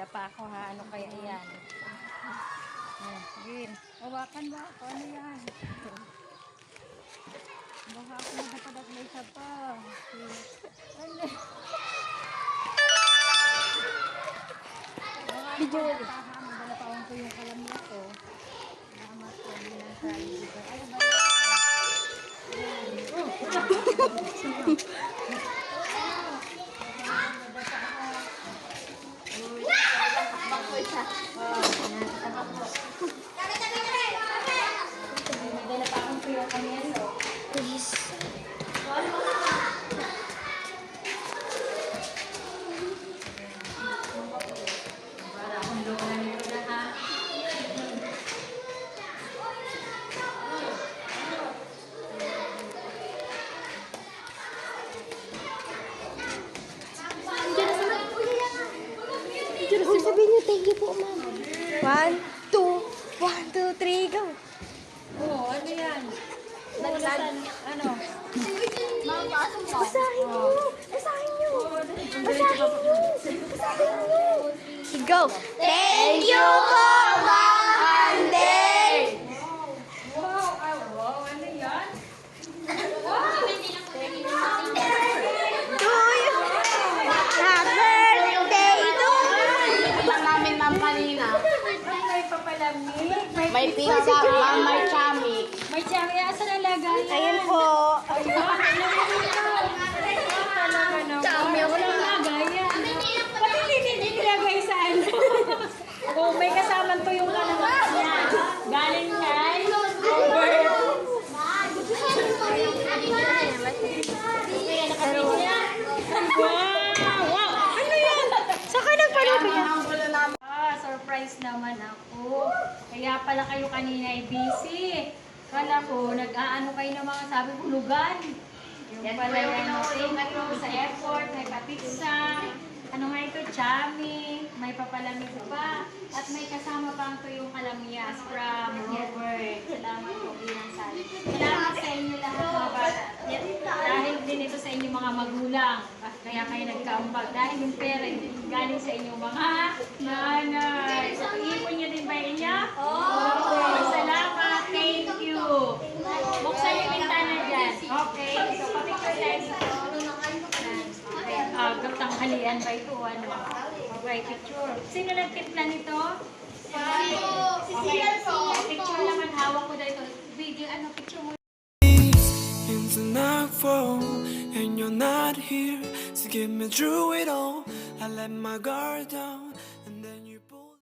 Dapa ako ha. Ano kaya yan? Gin. Hawakan ba ako? Ano yan? Baka ako nadapadag na isa pa. Ano? Video. Madala pa ko yung kalamya ko. Salamat po. Hindi na sa ibigay. Ano ba yan? Madala pa akong tuyo kanino. Please. Para akong loko na nito na ha. Oh, sabihin niyo, thank you po, ma'am. 1, 2, 3, go. Oo, ano yan? Nagsan, ano? Basahin niyo. Basahin niyo. Basahin niyo. Basahin niyo. Go. Thank you po, Ma'am Anday. Wow, ano yan? To you. Happy birthday to you. Ito namin ma'am kanina. May papalamig. May pizza, ma'am, may chami. May chami. Asan ang lagayan? Ayun po. Ayun. Talaga naman. Chami ako Walang lagayan. Pati hindi nilagay sa ano. Oh, may kasamang to yung kalamat niya. Galing kay Robert. Wow! Ano yan? Saan ka nagpanood yan? Surprise naman ako. Kaya pala kayo kanina ay busy. Kala ko, nag-aano kayo ng mga sabi hulugan. Yung pala yan, thank you sa effort, may papizza. Ano nga ito? Chami. May papalamig pa. At may kasama pang tuyong kalamyas from Robert. Salamat po bilang sali. Salamat sa inyo lahat mga bata. Dahil din ito sa inyong mga magulang. Kaya kayo nagkaambag. Dahil yung pera galing sa inyong mga nanay. So, iipon nyo din ba yun niya? Oo. Salamat. Thank you. Buksan yung bintana dyan. Okay. So, papicture tayo. Tanghalian ba ito? Ano? Okay, picture. Sino nagtimpla nito? Okay. Picture naman. Hawak ko dito. Video, ano, picture mo. Into nightfall, and you're not here to get me through it all. I let my guard down.